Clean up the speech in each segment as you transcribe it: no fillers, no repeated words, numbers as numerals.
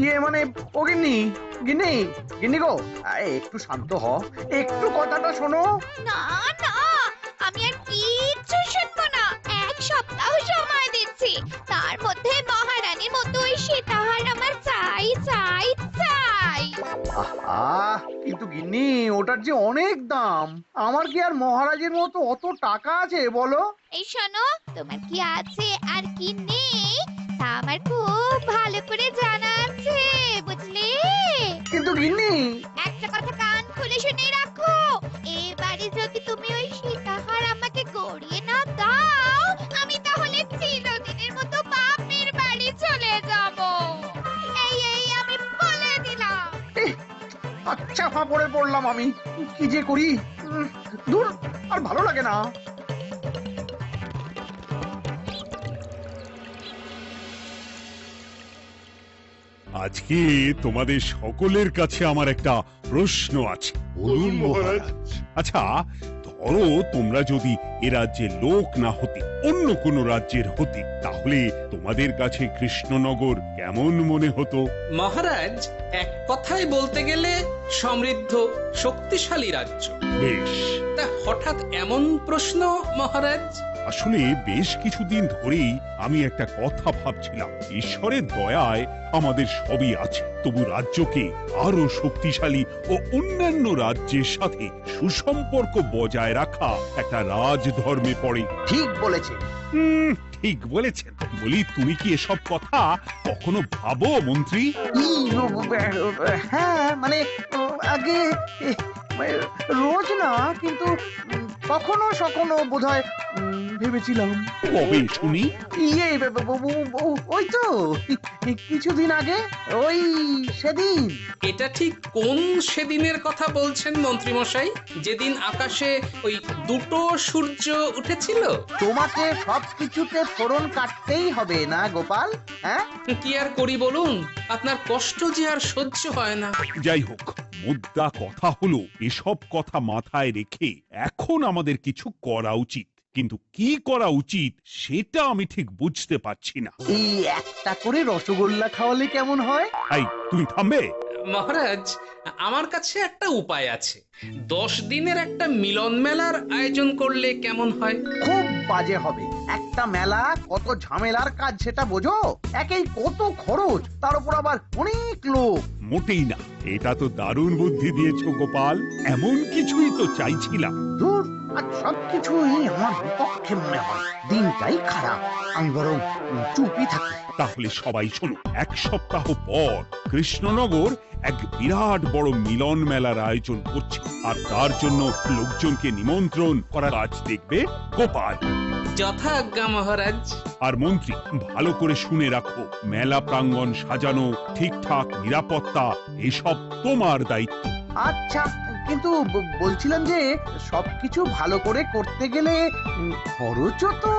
ইয়ে মানে ও গিন্নি, গিন্নি, গিন্নি গো, একটু শান্ত হ, একটু কথাটা শোনো। না না, আমি আর কিচ্ছু শুনবো না। এক সপ্তাহ সময় দিচ্ছি, তার মধ্যে মহারানীর মতো ওই সীতাহার আমার চাই চাই চাই। আহা, কিন্তু গিন্নি ওটার যে অনেক দাম, আমার কি আর মহারাজের মতো অত টাকা আছে বলো? এই শোনো, তোমার কি আছে আর কি নেই তা আমার খুব ভালো করে জানা আছে, বুঝলে? কিন্তু গিন্নি, একটা কথা কান খুলে শুনে রাখো, এবারে যদি তুমি ওই সীতাহার আমাকে গড়িয়ে না দাও, আমি তাহলে চিরদিনের মতো বাপের বাড়ি চলে যাব। এই এই আমি বলে দিলাম। এহ, আচ্ছা ফাঁপড়ে পড়লাম আমি, কি যে করি। দূর, আর ভালো লাগে না। আজকে তোমাদের সকলের কাছে আমার একটা প্রশ্ন আছে। বলুন মহারাজ। আচ্ছা, ধরো তোমরা যদি এ রাজ্যের লোক না হতে, অন্য কোন রাজ্যের হতে, তাহলে তোমাদের কাছে কৃষ্ণনগর কেমন মনে হতো? মহারাজ, এক কথায় বলতে গেলে সমৃদ্ধ শক্তিশালী রাজ্য। বেশ, তা হঠাৎ এমন প্রশ্ন মহারাজ? আসলে বেশ কিছুদিন ধরেই আমি একটা কথা ভাবছিলাম। ঈশ্বরের দয়ায় আমাদের সবই আছে, তবু রাজ্যকে আরো শক্তিশালী ও অন্যান্য রাজ্যের সাথে সুসম্পর্ক বজায় রাখা একটা রাজধর্মে পড়ে। ঠিক বলেছে। ঠিক বলেছেন। বলি, তুমি কি এসব কথা কখনো ভাবো মন্ত্রী? হ্যাঁ মানে আগে রোজ না, কিন্তু কখনো সখনো বোধহয় ভেবেছিলাম। কবে শুনি? ইয়ে ওই তো কিছুদিন আগে, ওই সেদিন। এটা ঠিক কোন সেদিনের কথা বলছেন মন্ত্রী মশাই? যেদিন আকাশে ওই দুটো সূর্য উঠেছিল? তোমাকে সবকিছুতে ফোড়ন কাটতেই হবে না গোপাল, হ্যাঁ? কি আর করি বলুন, আপনার কষ্ট যে আর সহ্য হয় না। যাই হোক, মুদ্রা কথা হলো, এসব কথা মাথায় রেখে এখন আমাদের কিছু করা উচিত। কিন্তু কি করা উচিত সেটা আমি ঠিক বুঝতে পারছি না। এই একটা করে রসগোল্লা খাওয়ালে কেমন হয়? এই, তুমি থামবে? মহারাজ, আমার কাছে একটা উপায় আছে। 10 দিনের একটা মিলন মেলার আয়োজন করলে কেমন হয়? খুব বাজে হবে। একটা মেলা কত ঝামেলার কাজ সেটা বোঝো? একেই কত খরচ, তার উপর আবার অনেক লোক। মোটেই না, এটা তো দারুণ বুদ্ধি দিয়েছো গোপাল। এমন কিছুই তো চাইছিলাম। দূর, আর সবকিছুই আমার বিপক্ষে মনে হয়। দিনটাই খারাপ, আমি বরং চুপই থাকি। তাহলে সবাই শোনো, এক সপ্তাহ পর কৃষ্ণনগর এক বিরাট বড় মিলন মেলার আয়োজন করছে, আর তার জন্য লোকজনকে নিমন্ত্রণ করার কাজ দেখবে গোপাল। যথা আজ্ঞা মহারাজ। আর মন্ত্রী, ভালো করে শুনে রাখো, মেলা প্রাঙ্গণ সাজানো, ঠিকঠাক নিরাপত্তা, এসব তোমার দায়িত্ব। আচ্ছা, কিন্তু বলছিলাম যে সবকিছু ভালো করে করতে গেলে খরচও তো।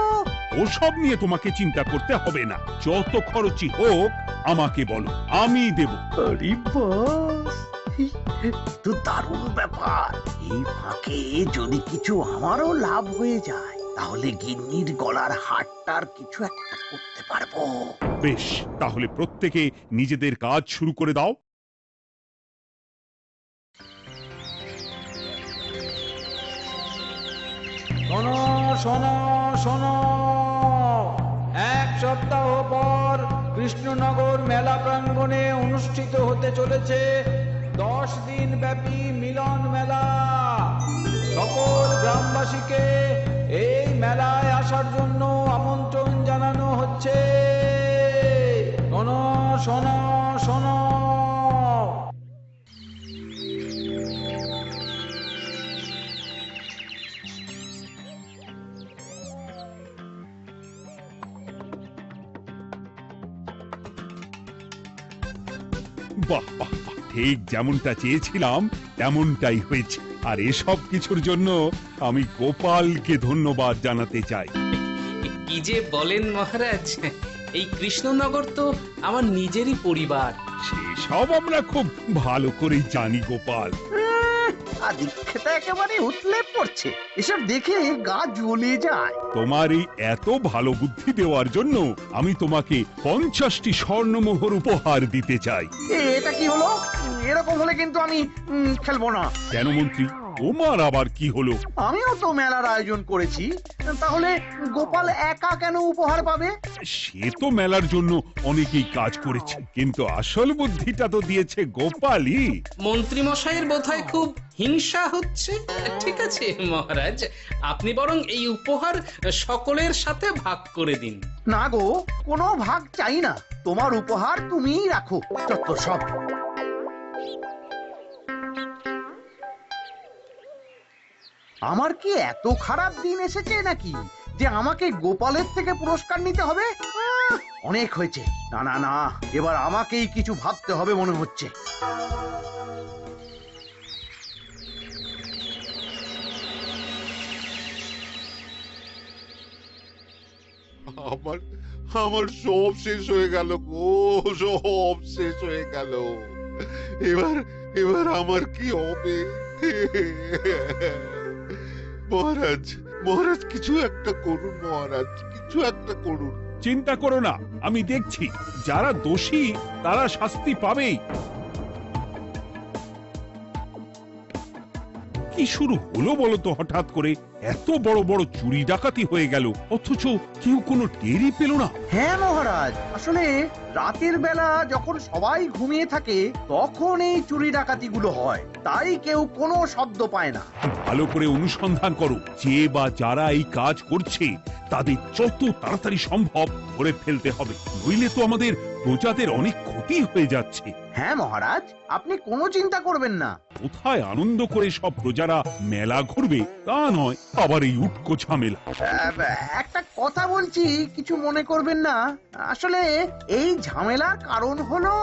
ওসব নিয়ে তোমাকে চিন্তা করতে হবে না। যত খরচই হোক আমাকে বলো, আমি দেব। আরে বাস, তো দারুণ ব্যাপার। এই ফাঁকে যদি কিছু আমারও লাভ হয়ে যায়, তাহলে গিন্নির গলার হারটার কিছু একটা করতে পারবো। বেশ, তাহলে প্রত্যেকে নিজেদের কাজ শুরু করে দাও। শোনো শোনো শোনো, এক সপ্তাহ পর কৃষ্ণনগর মেলা প্রাঙ্গণে অনুষ্ঠিত হতে চলেছে 10 দিন ব্যাপী মিলন মেলা। সকল গ্রামবাসীকে এই মেলায় আসার জন্য আমন্ত্রণ জানানো হচ্ছে। শোনো শোনো শোনো। বাহ বাহ বাহ, ঠিক যেমনটা চেয়েছিলাম তেমনটাই হয়েছে। আর এসব কিছুর জন্য আমি গোপালকে ধন্যবাদ জানাতে চাই। কি যে বলেন মহারাজ, এই কৃষ্ণনগর তো আমার নিজেরই পরিবার। সেসব আমরা খুব ভালো করেই জানি গোপাল। আদিক্ষেতা একেবারে উতলে পড়ছে। এসব দেখে গা জ্বলে যায়। তোমার এই এত ভালো বুদ্ধি দেওয়ার জন্য আমি তোমাকে 50টি স্বর্ণমোহর উপহার দিতে চাই। এটা কি হলো? এরকম হলে কিন্তু আমি খেলবো না। কেন মন্ত্রী, তোমার আবার কি হলো? আমিও তো মেলার আয়োজন করেছি, তাহলে গোপাল একা কেন উপহার পাবে? সে তো মেলার জন্য অনেকেই কাজ করেছে, কিন্তু আসল বুদ্ধিটা তো দিয়েছে গোপালই। মন্ত্রী মশাইয়ের বোধহয় খুব হিংসা হচ্ছে। ঠিক আছে মহারাজ, আপনি বরং এই উপহার সকলের সাথে ভাগ করে দিন। না গো, কোনো ভাগ চাই না। তোমার উপহার তুমিই রাখো। যত সব। আমার কি এত খারাপ দিন এসেছে নাকি যে আমাকে গোপালের থেকে পুরস্কার নিতে হবে? অনেক হয়েছে। না না না, এবার আমাকেই কিছু ভাবতে হবে মনে হচ্ছে। আমার আমার সব শেষ হয়ে গেল গো, সব শেষ হয়ে গেল। এবার এবার আমার কি হবে? মহারাজ, মহারাজ কিছু একটা করুন, মহারাজ কিছু একটা করুন। চিন্তা করো না, আমি দেখছি। যারা দোষী তারা শাস্তি পাবেই। কি শুরু হলো বলো তো হঠাৎ করে? এত বড় বড় চুরি ডাকাতি হয়ে গেল, অথচ কেউ কোনো টেরই পেল না। হ্যাঁ মহারাজ, আসলে রাতের বেলা যখন সবাই ঘুমিয়ে থাকে তখন এই চুরি ডাকাতিগুলো হয়, তাই কেউ কোনো শব্দ পায় না। ভালো করে অনুসন্ধান করো, যে বা যারা এই কাজ করছে তাদের যত তাড়াতাড়ি সম্ভব ধরে ফেলতে হবে, নইলে তো আমাদের প্রজাদের অনেক ক্ষতি হয়ে যাচ্ছে। হ্যাঁ মহারাজ, আপনি কোনো চিন্তা করবেন না। কোথায় আনন্দ করে সব প্রজারা মেলা ঘুরবে তা নয়, আবার এই উটকো ঝামেলা। একটা কথা বলছি, কিছু মনে করবেন না। আসলে এই ঝামেলার কারণ হলো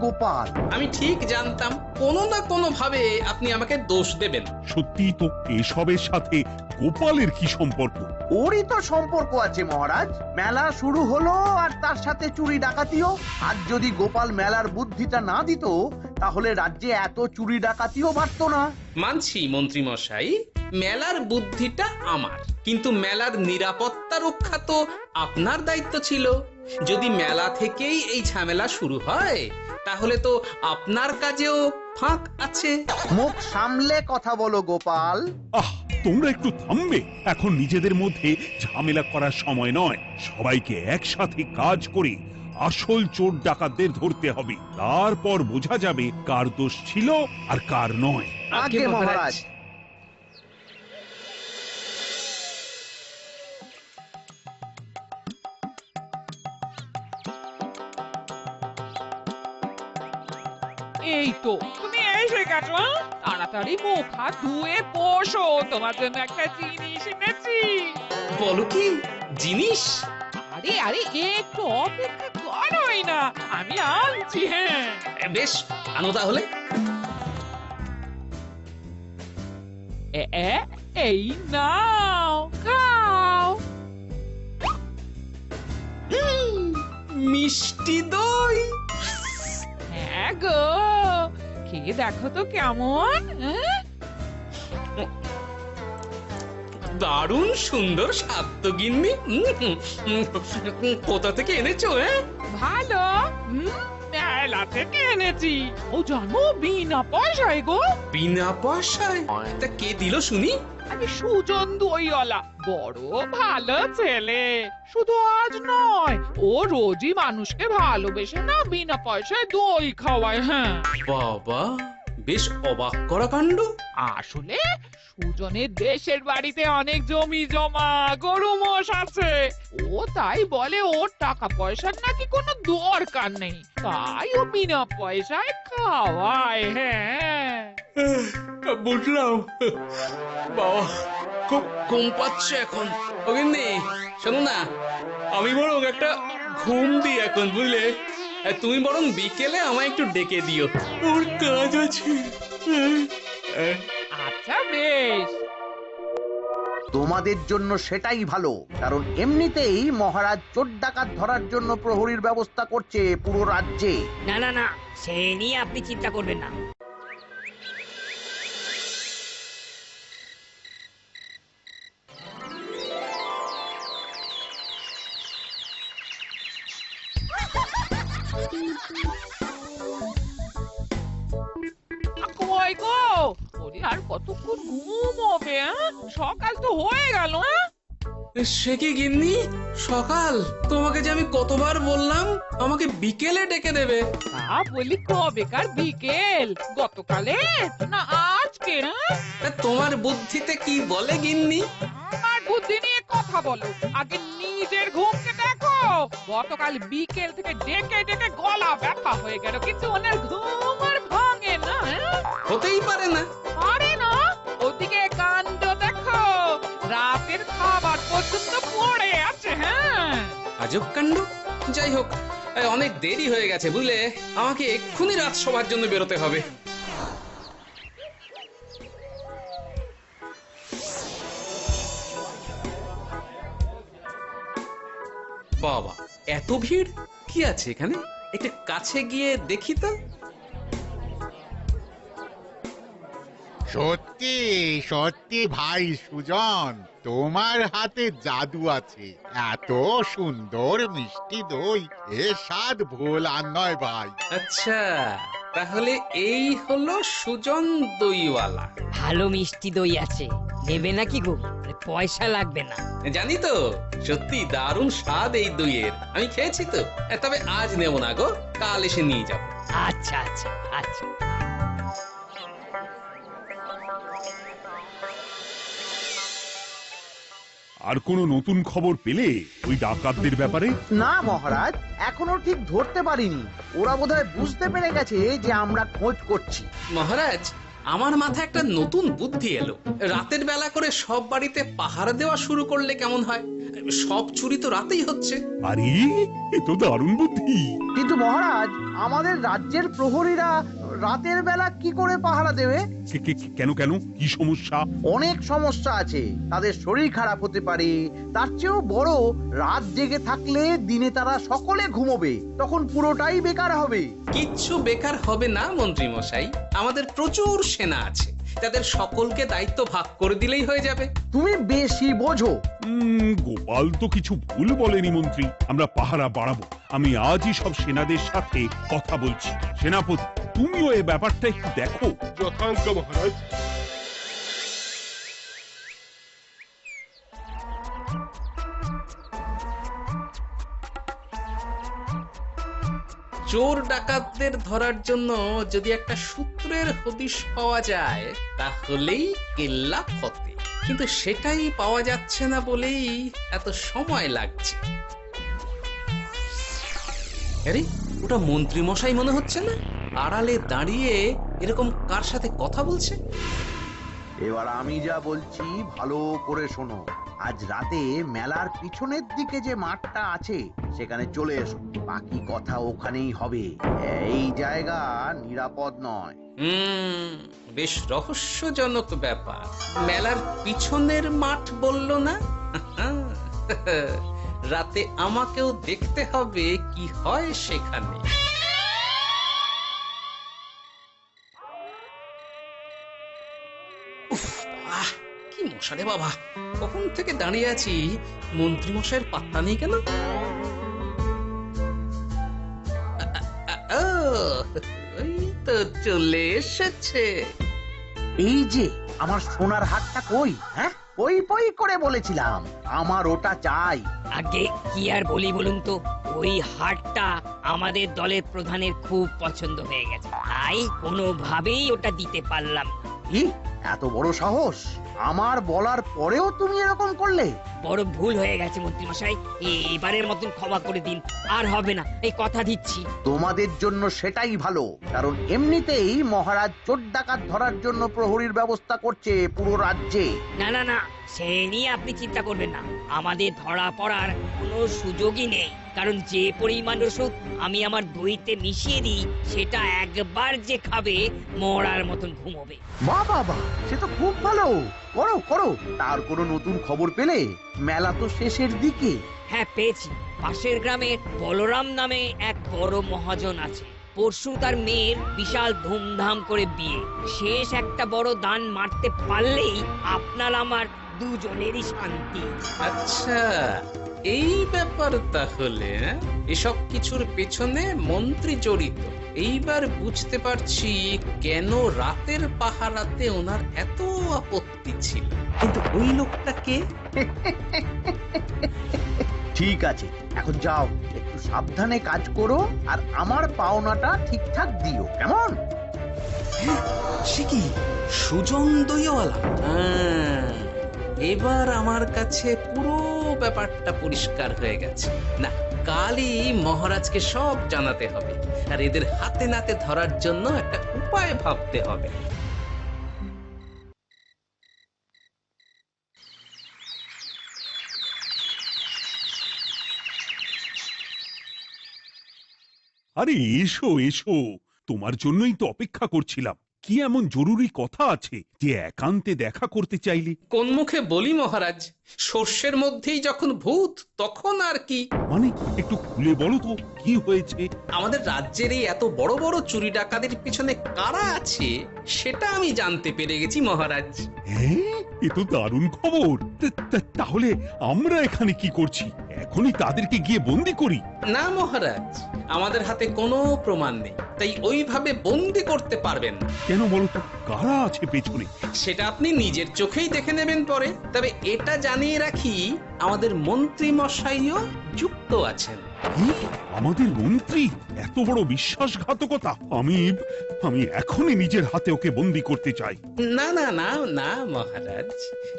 গোপাল। আমি ঠিক জানতাম কোনো না কোনো ভাবে আপনি আমাকে দোষ দেবেন। সত্যি তো, এসবের সাথে গোপালের কি সম্পর্ক? ওরই তো সম্পর্ক আছে মহারাজ। মেলা শুরু হলো আর তার সাথে চুরি ডাকাতিও। আর যদি গোপাল মেলার বুদ্ধিটা না দিত তাহলে রাজ্যে এত চুরি ডাকাতিও বাড়তো না। মানছি মন্ত্রী মশাই, মেলার বুদ্ধিটা আমার, কিন্তু মেলার নিরাপত্তা রক্ষা তো আপনার দায়িত্ব ছিল। যদি মেলা থেকেই এই ঝামেলা শুরু হয় তাহলে তো আপনার কাজেও ফাঁক আছে। মুখ সামলে কথা বলো গোপাল। আহ, তোমরা একটু থামবে? এখন নিজেদের মধ্যে ঝামেলা করার সময় নয়। সবাইকে একসাথে কাজ করে আসল চোর ডাকাতদের ধরতে হবে, তারপর বোঝা যাবে কার দোষ ছিল আর কার নয়। আগে মহারাজ। এই তো তুমি এসে গেছো। তাড়াতাড়ি মুখ হাত ধুয়ে বসো, তোমার জন্য একটা জিনিস এনেছি। বলো কি জিনিস? আরে আরে একটু অপেক্ষা করোই না, আমি আনছি। হ্যাঁ বেশ, আনো তাহলে। এই নাও, খাও। মিষ্টি দই। হ্যাঁ গো, খেয়ে দেখো তো কেমন। দারুণ সুন্দর স্বাদ তো গিন্নি। কোথা থেকে এনেছো? ভালো, মেলা থেকে এনেছি। ও জানো, বিনা পয়সায় গো। বিনা পয়সায়? তা কে দিল শুনি? আমি সুজন দইওয়ালা, বড় ভালো ছেলে। শুধু আজ নয়, ও রোজই মানুষকে ভালোবেসে না বিনা পয়সায় দই খাওয়ায়। হ্যাঁ বাবা, বেশ অবাক করা কাণ্ড। আসলে সুজনের দেশের বাড়িতে অনেক জমি জমা, গরু মোষ আছে। ও তাই বলে ওর টাকা পয়সার নাকি কোনো দরকার নেই, তাই ও বিনা পয়সায় খাওয়ায়। হ্যাঁ বুঝলাম। বাবা, খুব ঘুম পাচ্ছে এখন। ও গিন্নি, শোনো না, আমি বরং একটা ঘুম দিই এখন, বুঝলে? তুমি বরং বিকেলে আমায় একটু ডেকে দিও, ওর কাজ আছে। আচ্ছা বেশ। তোমাদের জন্য সেটাই ভালো, কারণ এমনিতেই মহারাজ চোর ডাকাত ধরার জন্য প্রহরীর ব্যবস্থা করছে পুরো রাজ্যে। না না না, সে নিয়ে আপনি চিন্তা করবেন না। কই গো, ওরে আর কতক্ষণ ঘুমোবে? সকাল তো হয়ে গেল। সে কি গিন্নি, সকাল? তোমাকে যে আমি কতবার বললাম আমাকে বিকেলে ডেকে দেবে। তা বলি কবেকার বিকেল? গতকালে না আজকে? তোমার বুদ্ধিতে কি বলে গিন্নি? আমার বুদ্ধি নিয়ে কথা বলো, আগে নিজের ঘুমকে দেখো। গতকাল বিকেল থেকে ডেকে ডেকে গলা ব্যথা হয়ে গেল, কিন্তু ওনার ঘুম আর ভাঙে না। হতেই পারে না। পারে না? ওদিকে কাণ্ড দেখো, রাতের খাবার পর্যন্ত পড়ে আছে। হ্যাঁ, আজব কাণ্ড। যাই হোক, অনেক দেরি হয়ে গেছে বুঝলে, আমাকে এক্ষুনি রাজসভার জন্য বেরোতে হবে। বাবা, এত ভিড়! কি আছে এখানে? একটু কাছে গিয়ে দেখি তো। সত্যি সত্যি ভাই সুজন, তোমার হাতে জাদু আছে। এত সুন্দর মিষ্টি দই, এ স্বাদ ভোলার নয় ভাই। আচ্ছা, তাহলে এই হলো সুজন দইওয়ালা। ভালো মিষ্টি দই আছে, নেবে নাকি গো? পয়সা লাগবে না। জানি তো, সত্যি দারুণ স্বাদ এই দইয়ের। আমি খেয়েছি তো। তবে আজ নেব না গো, কাল এসে নিয়ে যাব। আচ্ছা আচ্ছা আচ্ছা। আর কোনো নতুন খবর পেলে ওই ডাকাতদের ব্যাপারে? না মহারাজ, এখনো ঠিক ধরতে পারিনি। ওরা বোধহয় বুঝতে পেরে গেছে যে আমরা খোঁজ করছি। মহারাজ, আমার মাথায় একটা নতুন বুদ্ধি এলো। রাতের বেলা করে সব বাড়িতে পাহারা দেওয়া শুরু করলে কেমন হয়? সব চুরি তো রাতেই হচ্ছে। আরে, এ তো দারুণ বুদ্ধি। কিন্তু মহারাজ, আমাদের রাজ্যের প্রহরীরা রাতের বেলা কি করে পাহারা দেবে? কেন কেন, কি সমস্যা? অনেক সমস্যা আছে। তাদের শরীর খারাপ হতে পারে, তার চেয়েও বড়, রাত জেগে থাকলে দিনে তারা সকলে ঘুমোবে, তখন পুরোটাই বেকার হবে। কিচ্ছু বেকার হবে না মন্ত্রী মশাই, আমাদের প্রচুর সেনা আছে, তাদের সকলকে দায়িত্ব ভাগ করে দিলেই হয়ে যাবে। তুমি বেশি বোঝো। গোপাল তো কিছু ভুল বলেনি মন্ত্রী, আমরা পাহারা বাড়াবো। আমি আজই সব সেনাদের সাথে কথা বলছি। সেনাপতি, তুমিও এই ব্যাপারটা একটু দেখো। যথাজ্ঞা মহারাজ। চোর ডাকাতদের ধরার জন্য যদি একটা সূত্রের হদিশ পাওয়া যায় তাহলেই কেল্লা ফতে, কিন্তু সেটাই পাওয়া যাচ্ছে না বলেই এত সময় লাগছে। আরে, ওটা মন্ত্রী মশাই মনে হচ্ছে না? আড়ালে দাঁড়িয়ে এরকম কার সাথে কথা বলছে? এবার আমি যা বলছি ভালো করে শোনো। আজ রাতে মেলার পিছনের দিকে যে মাঠটা আছে সেখানে চলে এসো। বাকি কথা ওখানেই হবে। এই জায়গা নিরাপদ নয়। বেশ রহস্যজনক ব্যাপার। মেলার পিছনের মাঠ বললো না? রাতে আমাকেও দেখতে হবে কি হয় সেখানে। কি মশা রে বাবা, কখন থেকে দাঁড়িয়ে আছি, মন্ত্রী মশাইয়ের পাত্তা নেই কেন? ওই তো চলে এসেছে। এই যে আমার সোনার হাটটা কই? হ্যাঁ, পই পই করে বলেছিলাম আমার ওটা চাই। আগে কি আর বলি বলুন তো, ওই হাটটা আমাদের দলের প্রধানের খুব পছন্দ হয়ে গেছে, তাই কোনোভাবেই ওটা দিতে পারলাম না। কি এত বড় সাহস! আমার বলার পরেও তুমি এরকম করলে? বড় ভুল হয়ে গেছে মন্ত্রী মশাই, এবারের মতন ক্ষমা করে দিন, আর হবে না, এই কথা দিচ্ছি। তোমাদের জন্য সেটাই ভালো, কারণ এমনিতেই মহারাজ চোর ডাকাত ধরার জন্য প্রহরীর ব্যবস্থা করছে পুরো রাজ্যে। না না না, সে নিয়ে আপনি চিন্তা করবেন না, আমাদের ধরা পড়ার কোনো সুযোগই নেই, কারণ যে পরিমাণ ওষুধ আমি আমার দইতে মিশিয়ে দিই সেটা একবার যে খাবে মরার মতন ঘুমোবে। বাহ বাহ বাহ, সে তো খুব ভালো। করো করো। তার কোনো নতুন খবর পেলে? মেলা তো শেষের দিকে। হ্যাঁ পেয়েছি, পাশের গ্রামে বলরাম নামে এক বড় মহাজন আছে। পরশু তার মেয়ের বিশাল ধুমধাম করে বিয়ে। শেষ একটা বড় দান মারতে পারলেই আপনার আমার দুজনেরই শান্তি। আচ্ছা, এই ব্যাপার তাহলে, হ্যাঁ? এসব কিছুর পেছনে মন্ত্রী জড়িত। এইবার বুঝতে পারছি কেন রাতের পাহারাতে ওনার এত আপত্তি ছিল। কিন্তু ওই লোকটাকে ঠিক আছে, এখন যাও, একটু সাবধানে কাজ করো আর আমার পাওনাটা ঠিকঠাক দিও, কেমন? সে কি সুজন দইওয়ালা? এবার আমার কাছে পুরো ব্যাপারটা পরিষ্কার হয়ে গেছে। না, কালই মহারাজকে সব জানাতে হবে, আর এদের হাতে নাতে ধরার জন্য একটা উপায় ভাবতে হবে। আরে এসো এসো, তোমার জন্যই তো অপেক্ষা করছিলাম। কি এমন জরুরি কথা আছে যে একান্তে দেখা করতে চাইলি? কোন মুখে বলি মহারাজ, সর্ষের মধ্যেই যখন ভূত তখন আর কি। মানে একটু খুলে বলো তো, কি হয়েছে? আমাদের রাজ্যের এই এত বড় বড় চুরি ডাকাতির পিছনে কারা আছে সেটা আমি জানতে পেরে গেছি মহারাজ। হ্যাঁ, এ তো দারুণ খবর। তাহলে আমরা এখানে কি করছি? এখনই তাদেরকে গিয়ে বন্দি করি? না মহারাজ, আমাদের হাতে কোনো প্রমাণ নেই, তাই ওইভাবে বন্দি করতে পারবেন না। কেন বলো তো, কারা আছে পেছনে? সেটা আপনি নিজের চোখেই দেখে নেবেন পরে। তবে এটা জানিয়ে রাখি, আমাদের মন্ত্রী মশাইও যুক্ত আছেন। কি? আমাদের মন্ত্রী? এত বড় বিশ্বাসঘাতকতা! আমি এখনই নিজের হাতে ওকে বন্দি করতে চাই। না না না না মহারাজ,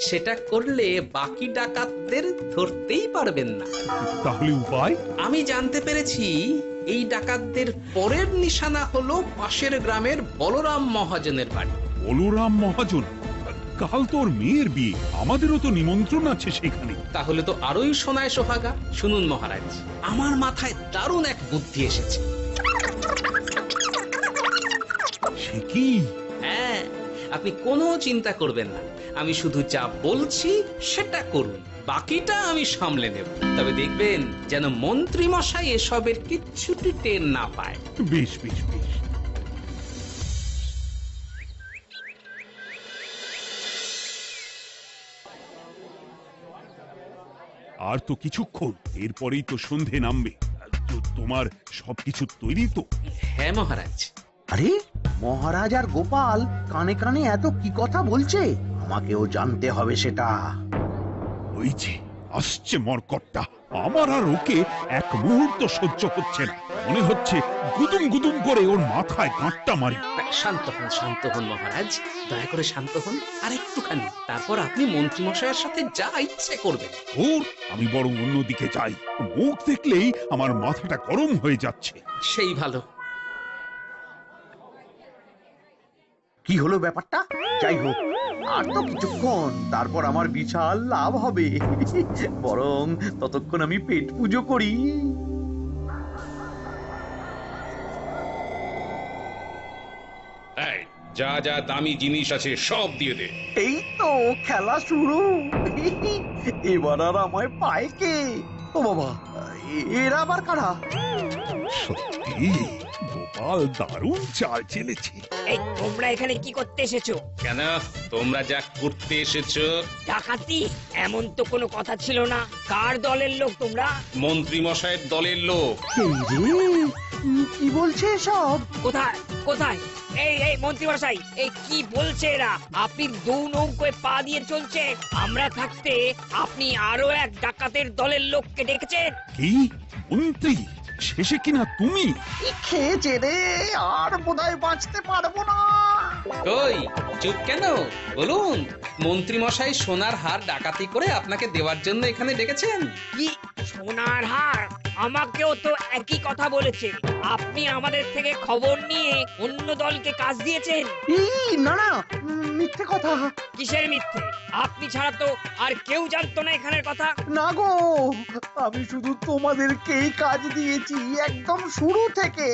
সেটা করলে বাকি ডাকাতদের ধরতেই পারবেন না। তাহলে উপায়? আমি জানতে পেরেছি এই ডাকাতদের পরের নিশানা হলো পাশের গ্রামের বলরাম মহাজনের বাড়ি। বলরাম মহাজন? কাল তোর মেয়ের বিয়ে, আমাদেরও তো নিমন্ত্রণ আছে সেখানে। তাহলে তো আরোই সোনায় সোহাগা। শুনুন মহারাজ, আমার মাথায় দারুণ এক বুদ্ধি এসেছে। সে কি? হ্যাঁ, আপনি কোনো চিন্তা করবেন না, আমি শুধু যা বলছি সেটা করুন, বাকিটা আমি সামলে নেব। তবে দেখবেন যেন মন্ত্রী মশাই এসবের কিচ্ছুটি টের না পায়। বেশ বেশ বেশ। আর তো কিছুক্ষণ, এরপরেই তো সন্ধে নামবে। তোমার সবকিছু তৈরি তো? হ্যাঁ মহারাজ। আরে, মহারাজ আর গোপাল কানে কানে এত কি কথা বলছে? আমাকেও জানতে হবে সেটা। ওই যে আসছে মরকটটা, আমার আর ওকে এক মুহূর্ত সহ্য হচ্ছে না। মনে হচ্ছে গুদুম গুদুম করে ওর মাথায় গাঁটটা মারি। শান্ত হন মহারাজ, দয়া করে শান্ত হন আর একটুখানি। তারপর আপনি মন্ত্রী মশাইয়ের সাথে যা ইচ্ছে করবেন। ওর আমি বরং অন্যদিকে যাই, মুখ দেখলেই আমার মাথাটা গরম হয়ে যাচ্ছে। সেই ভালো। কি হলো ব্যাপারটা? যাই হোক, আর তো কিছুক্ষণ, তারপর আমার বিশাল লাভ হবে। বরং ততক্ষণ আমি পেট পুজো করি। যা যা দামি জিনিস আছে সব দিয়ে দে। এই তো খেলা শুরু। এবার আর আমায় পায় কে? ও বাবা, এরা আবার কারা? সত্যি গোপাল দারুণ চাল চেলেছে। এই তোমরা এখানে কি করতে এসেছো? কেন, তোমরা যা করতে এসেছো? ডাকাতি? এমন তো কোনো কথা ছিল না। কার দলের লোক তোমরা? মন্ত্রী মশাইয়ের দলের লোক। এই রে, কি বলছে সব? কোথায় কোথায়? এই মন্ত্রী মশাই, এই কি বলছে এরা? আপনি দু নৌকোয় পা দিয়ে চলছে, আমরা থাকতে আপনি আরো এক ডাকাতের দলের লোককে ডেকেছেন। কি মন্ত্রী? শেষে কিনা তুমি? খেয়েছে রে, আর বোধহয় বাঁচতে পারবো না। কই, চুপ কেন? বলুন, মন্ত্রী মশাই সোনার হার ডাকাতি করে আপনাকে দেওয়ার জন্য এখানে ডেকেছেন। কি সোনার হার? আমাকেও তো একই কথা বলেছে। আপনি আমাদের থেকে খবর নিয়ে অন্য দলকে কাজ দিয়েছেন। এই না না, মিথ্যে কথা। কিসের মিথ্যে? আপনি ছাড়া তো আর কেউ জানতো না এখানের কথা। না গো, আমি শুধু তোমাদেরকেই কাজ দিয়েছি একদম শুরু থেকে।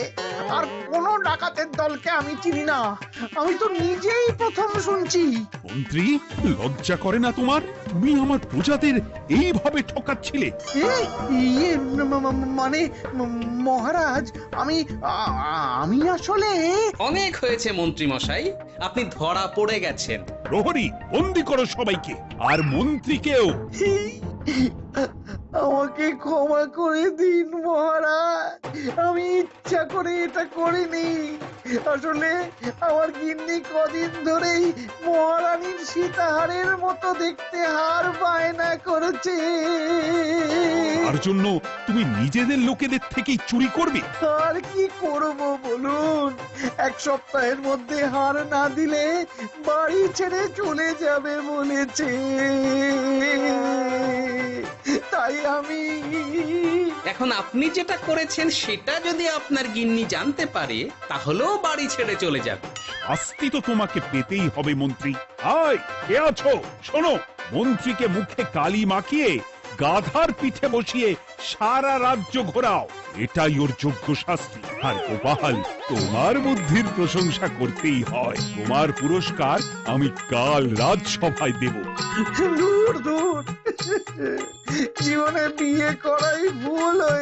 আর কোনো ডাকাতের দলকে আমি চিনি না, আমি তো নিজেই প্রথম শুনছি। মন্ত্রী, লজ্জা করে না তোমার? তুমি আমার প্রজাদের এইভাবে ঠকাচ্ছিলে। ইয়ে মানে মহারাজ, আমি আসলে। অনেক হয়েছে মন্ত্রী মশাই, আপনি ধরা পড়ে গেছেন। প্রহরী, বন্দি করো সবাইকে, আর মন্ত্রীকেও। আমাকে ক্ষমা করে দিন মহারাজ, আমি ইচ্ছা করে এটা করিনি। আসলে আমার গিন্নি কদিন ধরেই মহারানীর সীতাহারের মতো দেখতে হার বায়না করেছে। তার জন্য তুমি নিজেদের লোকেদের থেকেই চুরি করবে? আর কি করব বলুন, এক সপ্তাহের মধ্যে হার না দিলে বাড়ি ছেড়ে চলে যাবে বলেছে। তাই আমি এখন আপনি যেটা করেছেন সেটা যদি আপনার গিন্নি জানতে পারে তাহলেও বাড়ি ছেড়ে চলে যাবে। শাস্তি তো তোমাকে পেতেই হবে মন্ত্রী। আয়, কে আছো? শোনো, মন্ত্রীকে মুখে কালি মাখিয়ে গাধার পিঠে বসিয়ে সারা রাজ্য ঘোরাও, এটাই ওর যোগ্য শাস্তি। আর গোপাল, তোমার বুদ্ধির প্রশংসা করতেই হয়। তোমার পুরস্কার আমি কাল রাজসভায় দেব। দূর দূর, জীবনে বিয়ে করাই ভুল হয়ে